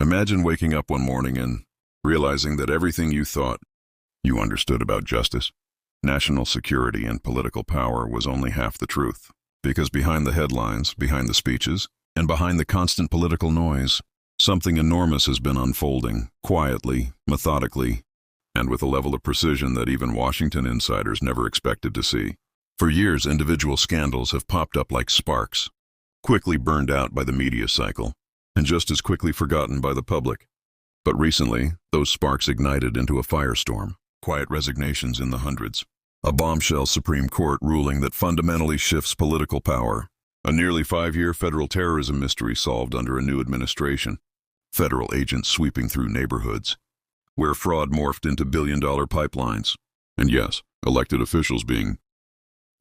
Imagine waking up one morning and realizing that everything you thought you understood about justice, national security, and political power was only half the truth. Because behind the headlines, behind the speeches, and behind the constant political noise, something enormous has been unfolding, quietly, methodically, and with a level of precision that even Washington insiders never expected to see. For years, individual scandals have popped up like sparks, quickly burned out by the media cycle, and just as quickly forgotten by the public. But recently, those sparks ignited into a firestorm, quiet resignations in the hundreds, a bombshell Supreme Court ruling that fundamentally shifts political power, a nearly 5-year federal terrorism mystery solved under a new administration, federal agents sweeping through neighborhoods, where fraud morphed into billion-dollar pipelines, and yes, elected officials being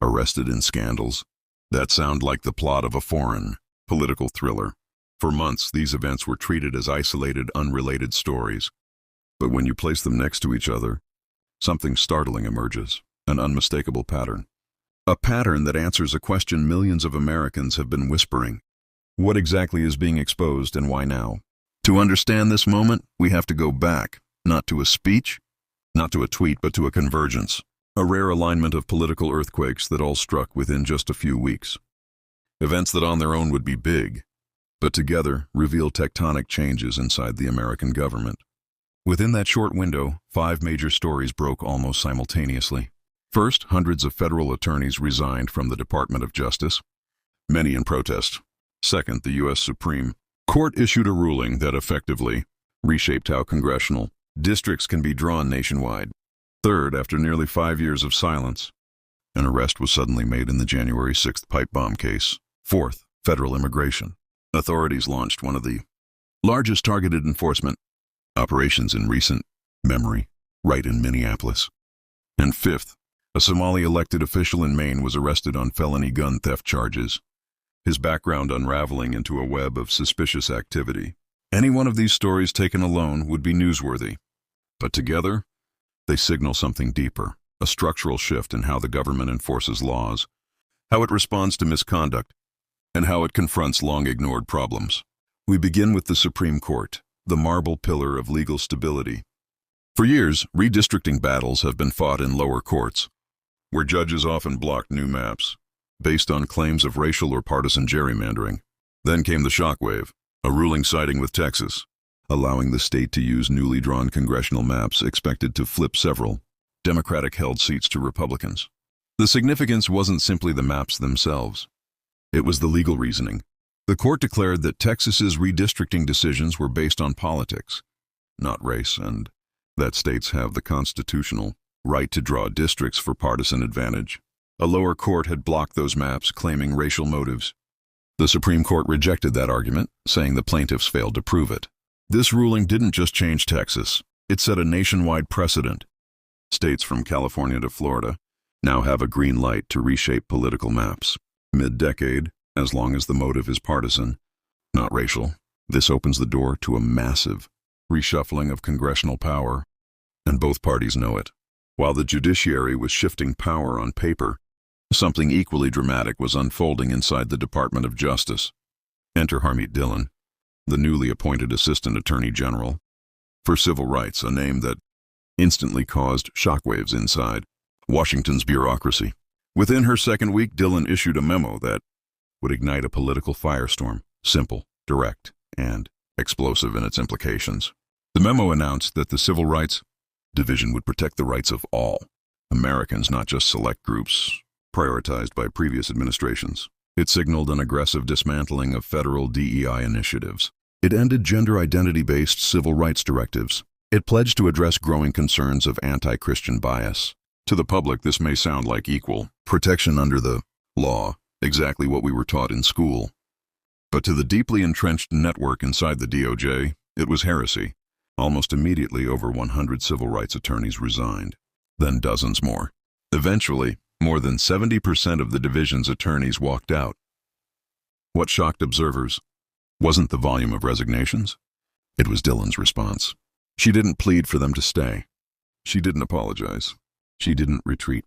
arrested in scandals that sound like the plot of a foreign political thriller. For months, these events were treated as isolated, unrelated stories. But when you place them next to each other, something startling emerges, an unmistakable pattern. A pattern that answers a question millions of Americans have been whispering. What exactly is being exposed and why now? To understand this moment, we have to go back, not to a speech, not to a tweet, but to a convergence, a rare alignment of political earthquakes that all struck within just a few weeks. Events that on their own would be big, but together reveal tectonic changes inside the American government. Within that short window, 5 major stories broke almost simultaneously. First, hundreds of federal attorneys resigned from the Department of Justice, many in protest. Second, the U.S. Supreme Court issued a ruling that effectively reshaped how congressional districts can be drawn nationwide. Third, after nearly 5 years of silence, an arrest was suddenly made in the January 6th pipe bomb case. Fourth, federal immigration. Authorities launched one of the largest targeted enforcement operations in recent memory, right in Minneapolis. And fifth, a Somali elected official in Maine was arrested on felony gun theft charges, his background unraveling into a web of suspicious activity. Any one of these stories taken alone would be newsworthy, but together, they signal something deeper, a structural shift in how the government enforces laws, how it responds to misconduct, and how it confronts long-ignored problems. We begin with the Supreme Court, the marble pillar of legal stability. For years, redistricting battles have been fought in lower courts, where judges often blocked new maps, based on claims of racial or partisan gerrymandering. Then came the shockwave, a ruling siding with Texas, allowing the state to use newly drawn congressional maps expected to flip several Democratic-held seats to Republicans. The significance wasn't simply the maps themselves. It was the legal reasoning. The court declared that Texas's redistricting decisions were based on politics, not race, and that states have the constitutional right to draw districts for partisan advantage. A lower court had blocked those maps, claiming racial motives. The Supreme Court rejected that argument, saying the plaintiffs failed to prove it. This ruling didn't just change Texas, it set a nationwide precedent. States from California to Florida now have a green light to reshape political maps. Mid-decade, as long as the motive is partisan, not racial, this opens the door to a massive reshuffling of congressional power, and both parties know it. While the judiciary was shifting power on paper, something equally dramatic was unfolding inside the Department of Justice. Enter Harmeet Dillon, the newly appointed Assistant Attorney General for Civil Rights, a name that instantly caused shockwaves inside Washington's bureaucracy. Within her second week, Dillon issued a memo that would ignite a political firestorm, simple, direct, and explosive in its implications. The memo announced that the Civil Rights Division would protect the rights of all Americans, not just select groups prioritized by previous administrations. It signaled an aggressive dismantling of federal DEI initiatives. It ended gender identity-based civil rights directives. It pledged to address growing concerns of anti-Christian bias. To the public, this may sound like equal protection under the law, exactly what we were taught in school. But to the deeply entrenched network inside the DOJ, it was heresy. Almost immediately, over 100 civil rights attorneys resigned, then dozens more. Eventually, more than 70% of the division's attorneys walked out. What shocked observers wasn't the volume of resignations. It was Dillon's response. She didn't plead for them to stay. She didn't apologize. She didn't retreat.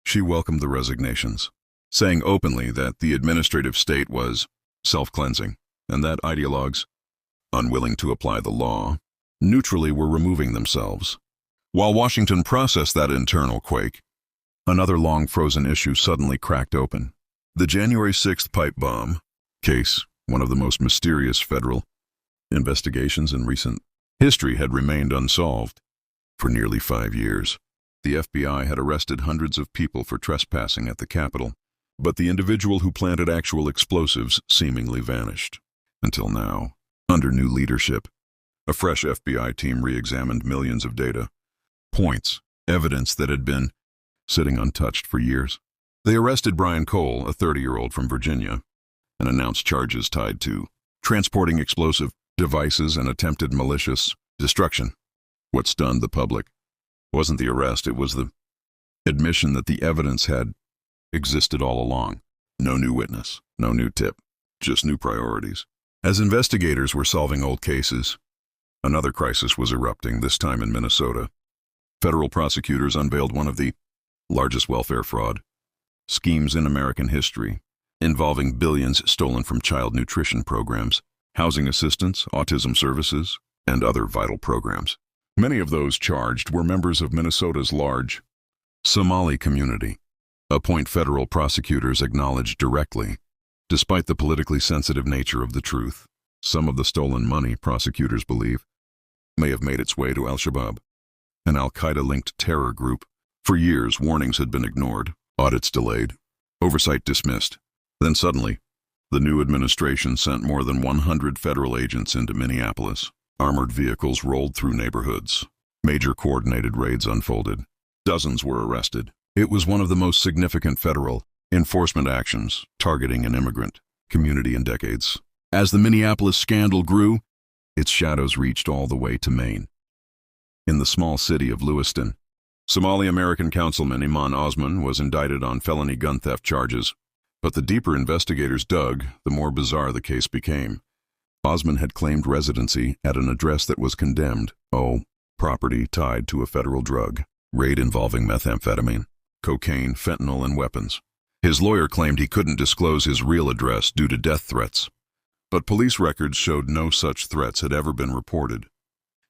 She welcomed the resignations, saying openly that the administrative state was self-cleansing and that ideologues unwilling to apply the law, neutrally were removing themselves. While Washington processed that internal quake, another long-frozen issue suddenly cracked open. The January 6th pipe bomb case, one of the most mysterious federal investigations in recent history, had remained unsolved. For nearly 5 years, the FBI had arrested hundreds of people for trespassing at the Capitol, but the individual who planted actual explosives seemingly vanished. Until now, under new leadership, a fresh FBI team re-examined millions of data points, evidence that had been sitting untouched for years. They arrested Brian Cole, a 30-year-old from Virginia, and announced charges tied to transporting explosive devices and attempted malicious destruction. What stunned the public wasn't the arrest, it was the admission that the evidence had existed all along. No new witness, no new tip, just new priorities. As investigators were solving old cases, another crisis was erupting, this time in Minnesota. Federal prosecutors unveiled one of the largest welfare fraud schemes in American history, involving billions stolen from child nutrition programs, housing assistance, autism services, and other vital programs. Many of those charged were members of Minnesota's large Somali community, a point federal prosecutors acknowledged directly. Despite the politically sensitive nature of the truth, some of the stolen money, prosecutors believe, may have made its way to Al-Shabaab, an al-Qaeda-linked terror group. For years, warnings had been ignored, audits delayed, oversight dismissed. Then suddenly, the new administration sent more than 100 federal agents into Minneapolis. Armored vehicles rolled through neighborhoods. Major coordinated raids unfolded. Dozens were arrested. It was one of the most significant federal enforcement actions targeting an immigrant community in decades. As the Minneapolis scandal grew, its shadows reached all the way to Maine. In the small city of Lewiston, Somali-American councilman Iman Osman was indicted on felony gun theft charges. But the deeper investigators dug, the more bizarre the case became. Osman had claimed residency at an address that was condemned, property tied to a federal drug raid involving methamphetamine, cocaine, fentanyl, and weapons. His lawyer claimed he couldn't disclose his real address due to death threats, but police records showed no such threats had ever been reported.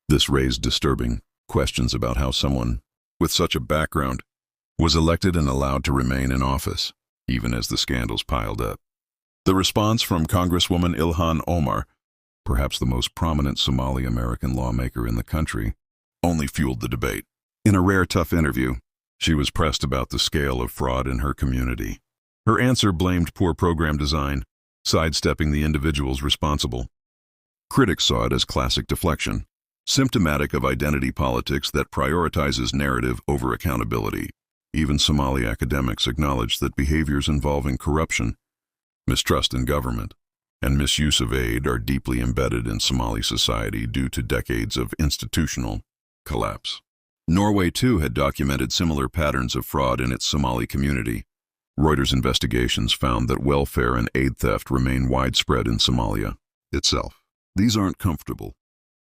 This raised disturbing questions about how someone with such a background was elected and allowed to remain in office, even as the scandals piled up. The response from Congresswoman Ilhan Omar, perhaps the most prominent Somali-American lawmaker in the country, only fueled the debate. In a rare tough interview, she was pressed about the scale of fraud in her community. Her answer blamed poor program design, sidestepping the individuals responsible. Critics saw it as classic deflection, symptomatic of identity politics that prioritizes narrative over accountability. Even Somali academics acknowledged that behaviors involving corruption, mistrust in government, and misuse of aid are deeply embedded in Somali society due to decades of institutional collapse. Norway, too, had documented similar patterns of fraud in its Somali community. Reuters investigations found that welfare and aid theft remain widespread in Somalia itself. These aren't comfortable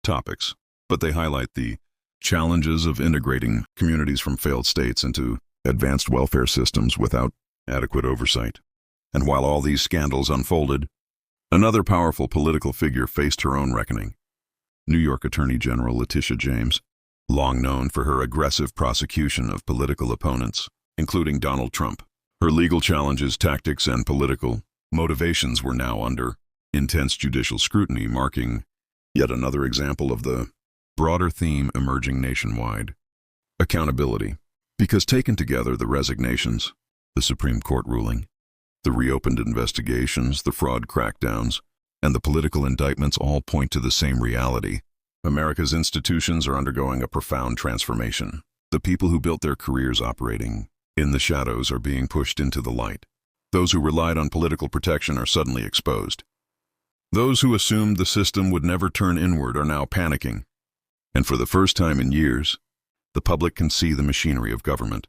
topics, but they highlight the challenges of integrating communities from failed states into advanced welfare systems without adequate oversight. And while all these scandals unfolded, another powerful political figure faced her own reckoning. New York Attorney General Letitia James, long known for her aggressive prosecution of political opponents, including Donald Trump. Her legal challenges, tactics, and political motivations were now under intense judicial scrutiny, marking yet another example of the broader theme emerging nationwide: accountability. Because taken together, the resignations, the Supreme Court ruling, the reopened investigations, the fraud crackdowns, and the political indictments all point to the same reality. America's institutions are undergoing a profound transformation. The people who built their careers operating in the shadows are being pushed into the light. Those who relied on political protection are suddenly exposed. Those who assumed the system would never turn inward are now panicking. And for the first time in years, the public can see the machinery of government,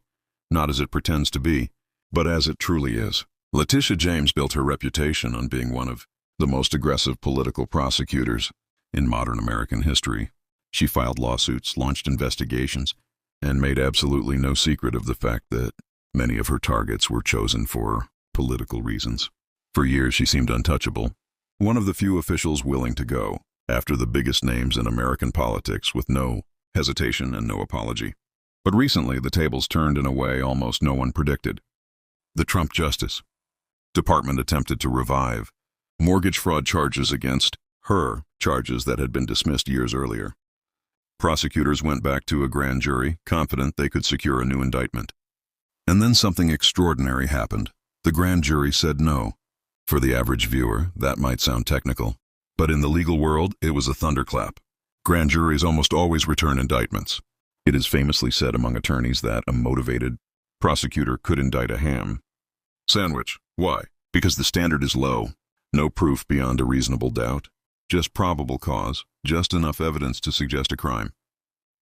not as it pretends to be, but as it truly is. Letitia James built her reputation on being one of the most aggressive political prosecutors in modern American history. She filed lawsuits, launched investigations, and made absolutely no secret of the fact that many of her targets were chosen for political reasons. For years, she seemed untouchable, one of the few officials willing to go after the biggest names in American politics with no hesitation and no apology. But recently, the tables turned in a way almost no one predicted. The Trump Justice Department attempted to revive mortgage fraud charges against her, charges that had been dismissed years earlier. Prosecutors went back to a grand jury, confident they could secure a new indictment. And then something extraordinary happened. The grand jury said no. For the average viewer, that might sound technical, but in the legal world, it was a thunderclap. Grand juries almost always return indictments. It is famously said among attorneys that a motivated prosecutor could indict a ham sandwich. Why? Because the standard is low. No proof beyond a reasonable doubt. Just probable cause, just enough evidence to suggest a crime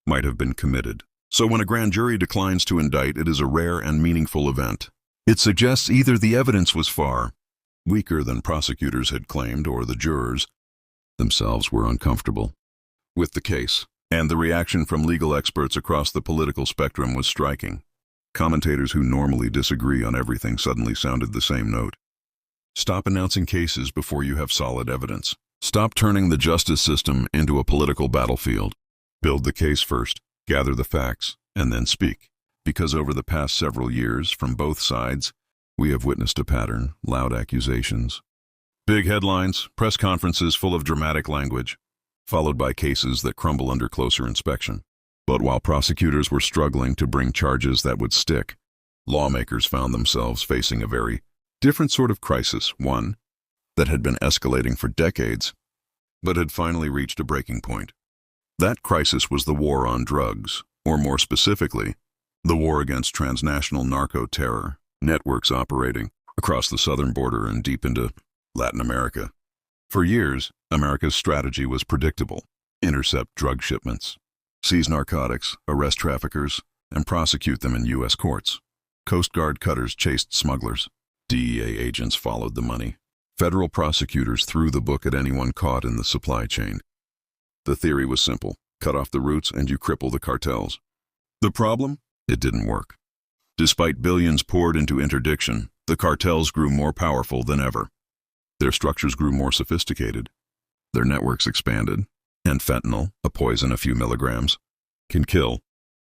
might have been committed. So when a grand jury declines to indict, it is a rare and meaningful event. It suggests either the evidence was far weaker than prosecutors had claimed, or the jurors themselves were uncomfortable with the case. And the reaction from legal experts across the political spectrum was striking. Commentators who normally disagree on everything suddenly sounded the same note. Stop announcing cases before you have solid evidence. Stop turning the justice system into a political battlefield. Build the case first, gather the facts, and then speak. Because over the past several years, from both sides, we have witnessed a pattern: loud accusations, big headlines, press conferences full of dramatic language, followed by cases that crumble under closer inspection. But while prosecutors were struggling to bring charges that would stick, lawmakers found themselves facing a very different sort of crisis, one that had been escalating for decades, but had finally reached a breaking point. That crisis was the war on drugs, or more specifically, the war against transnational narco-terror networks operating across the southern border and deep into Latin America. For years, America's strategy was predictable: intercept drug shipments, seize narcotics, arrest traffickers, and prosecute them in U.S. courts. Coast Guard cutters chased smugglers. DEA agents followed the money. Federal prosecutors threw the book at anyone caught in the supply chain. The theory was simple: cut off the roots and you cripple the cartels. The problem? It didn't work. Despite billions poured into interdiction, the cartels grew more powerful than ever. Their structures grew more sophisticated. Their networks expanded, and fentanyl, a poison a few milligrams can kill,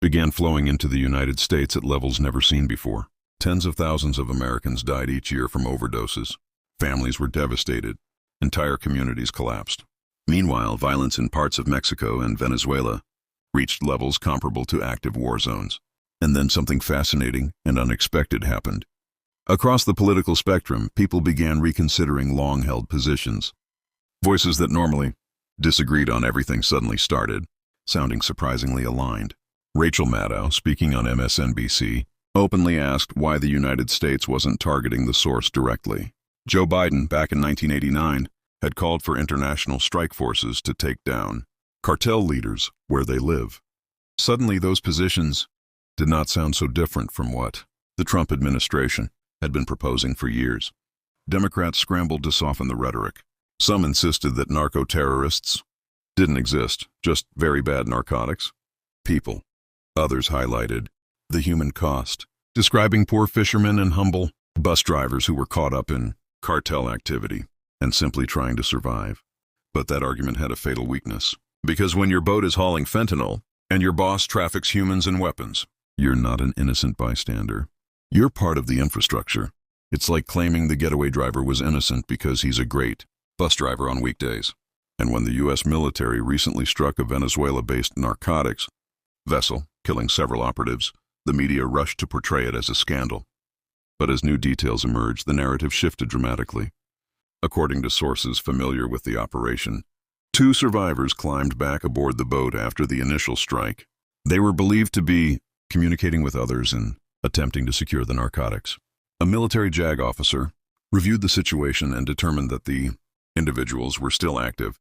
began flowing into the United States at levels never seen before. Tens of thousands of Americans died each year from overdoses. Families were devastated. Entire communities collapsed. Meanwhile, violence in parts of Mexico and Venezuela reached levels comparable to active war zones. And then something fascinating and unexpected happened. Across the political spectrum, people began reconsidering long-held positions. Voices that normally disagreed on everything suddenly started sounding surprisingly aligned. Rachel Maddow, speaking on MSNBC, openly asked why the United States wasn't targeting the source directly. Joe Biden, back in 1989, had called for international strike forces to take down cartel leaders where they live. Suddenly, those positions did not sound so different from what the Trump administration had been proposing for years. Democrats scrambled to soften the rhetoric. Some insisted that narco-terrorists didn't exist, just very bad narcotics people. Others highlighted the human cost, describing poor fishermen and humble bus drivers who were caught up in cartel activity and simply trying to survive. But that argument had a fatal weakness, because when your boat is hauling fentanyl and your boss traffics humans and weapons, you're not an innocent bystander. You're part of the infrastructure. It's like claiming the getaway driver was innocent because he's a great bus driver on weekdays. And when the U.S. military recently struck a Venezuela-based narcotics vessel, killing several operatives, the media rushed to portray it as a scandal. But as new details emerged, the narrative shifted dramatically. According to sources familiar with the operation, 2 survivors climbed back aboard the boat after the initial strike. They were believed to be communicating with others and attempting to secure the narcotics. A military JAG officer reviewed the situation and determined that the individuals were still active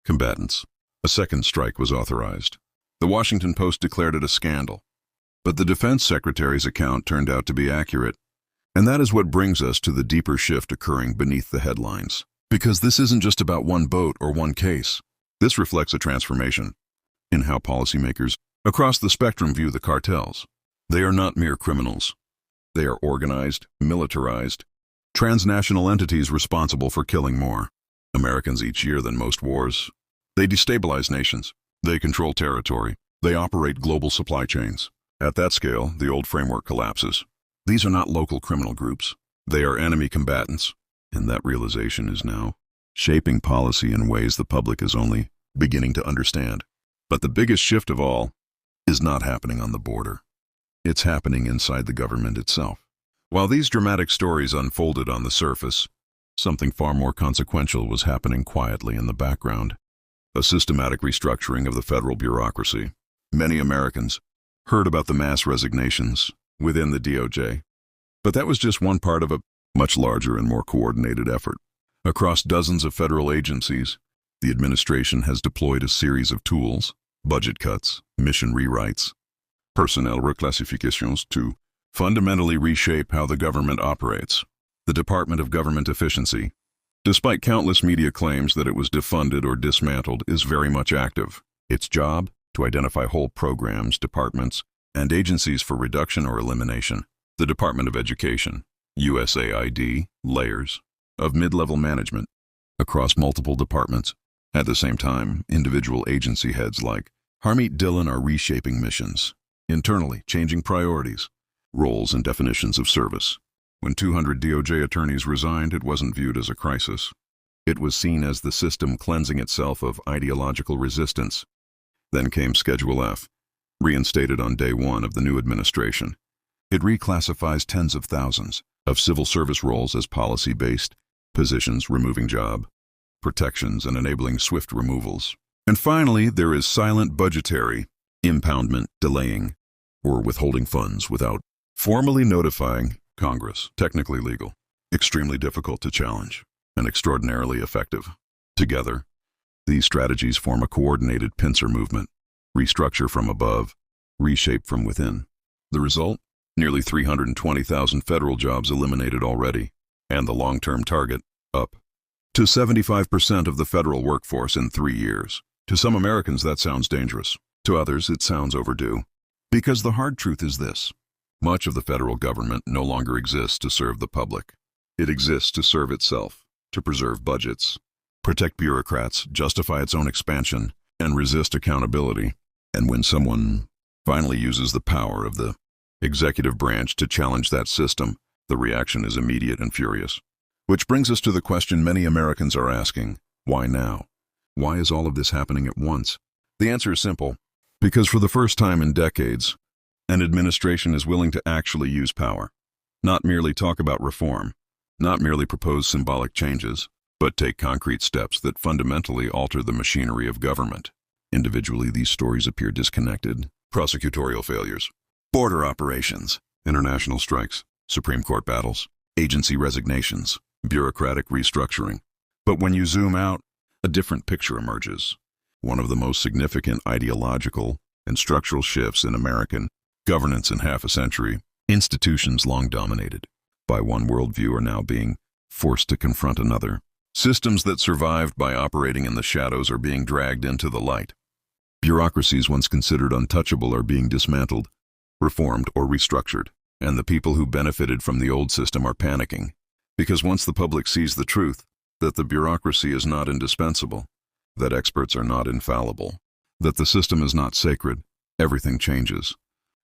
combatants. A second strike was authorized. The Washington Post declared it a scandal. But the defense secretary's account turned out to be accurate. And that is what brings us to the deeper shift occurring beneath the headlines. Because this isn't just about one boat or one case. This reflects a transformation in how policymakers across the spectrum view the cartels. They are not mere criminals. They are organized, militarized, transnational entities responsible for killing more Americans each year than most wars. They destabilize nations. They control territory. They operate global supply chains. At that scale, the old framework collapses. These are not local criminal groups. They are enemy combatants, and that realization is now shaping policy in ways the public is only beginning to understand. But the biggest shift of all is not happening on the border. It's happening inside the government itself. While these dramatic stories unfolded on the surface, something far more consequential was happening quietly in the background. A systematic restructuring of the federal bureaucracy. Many Americans heard about the mass resignations within the DOJ, but that was just one part of a much larger and more coordinated effort. Across dozens of federal agencies, the administration has deployed a series of tools, budget cuts, mission rewrites, personnel reclassifications to fundamentally reshape how the government operates. The Department of Government Efficiency, despite countless media claims that it was defunded or dismantled, is very much active. Its job? To identify whole programs, departments, and agencies for reduction or elimination. The Department of Education, USAID, layers of mid-level management across multiple departments. At the same time, individual agency heads like Harmeet Dillon are reshaping missions, internally changing priorities, roles and definitions of service. When 200 DOJ attorneys resigned, it wasn't viewed as a crisis. It was seen as the system cleansing itself of ideological resistance. Then came Schedule F, reinstated on day one of the new administration. It reclassifies tens of thousands of civil service roles as policy-based positions, removing job protections and enabling swift removals. And finally, there is silent budgetary impoundment, delaying or withholding funds without formally notifying Congress. Technically legal, extremely difficult to challenge, and extraordinarily effective. Together, these strategies form a coordinated pincer movement, restructure from above, reshape from within. The result? Nearly 320,000 federal jobs eliminated already, and the long-term target, up to 75% of the federal workforce in 3 years. To some Americans, that sounds dangerous. To others, it sounds overdue. Because the hard truth is this: much of the federal government no longer exists to serve the public. It exists to serve itself, to preserve budgets, protect bureaucrats, justify its own expansion, and resist accountability. And when someone finally uses the power of the executive branch to challenge that system, the reaction is immediate and furious. Which brings us to the question many Americans are asking: why now? Why is all of this happening at once? The answer is simple: because for the first time in decades, an administration is willing to actually use power. Not merely talk about reform, not merely propose symbolic changes, but take concrete steps that fundamentally alter the machinery of government. Individually, these stories appear disconnected. Prosecutorial failures, border operations, international strikes, Supreme Court battles, agency resignations, bureaucratic restructuring. But when you zoom out, a different picture emerges. One of the most significant ideological and structural shifts in American governance in half a century. Institutions long dominated by one worldview are now being forced to confront another. Systems that survived by operating in the shadows are being dragged into the light. Bureaucracies once considered untouchable are being dismantled, reformed, or restructured. And the people who benefited from the old system are panicking. Because once the public sees the truth, that the bureaucracy is not indispensable, that experts are not infallible, that the system is not sacred, everything changes.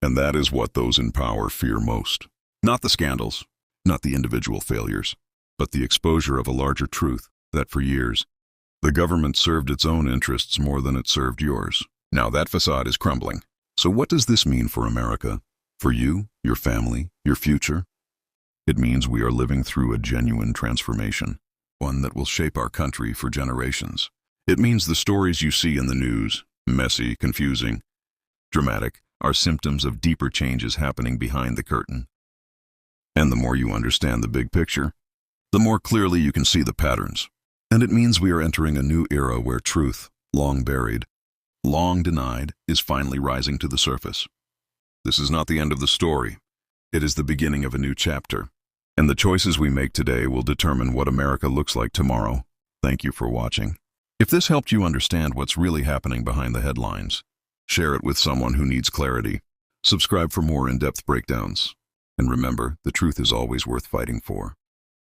And that is what those in power fear most. Not the scandals, not the individual failures, but the exposure of a larger truth, that for years, the government served its own interests more than it served yours. Now that facade is crumbling. So what does this mean for America? For you, your family, your future? It means we are living through a genuine transformation, one that will shape our country for generations. It means the stories you see in the news, messy, confusing, dramatic, are symptoms of deeper changes happening behind the curtain. And the more you understand the big picture, the more clearly you can see the patterns. And it means we are entering a new era where truth, long buried, long denied, is finally rising to the surface. This is not the end of the story. It is the beginning of a new chapter. And the choices we make today will determine what America looks like tomorrow. Thank you for watching. If this helped you understand what's really happening behind the headlines, share it with someone who needs clarity. Subscribe for more in-depth breakdowns. And remember, the truth is always worth fighting for.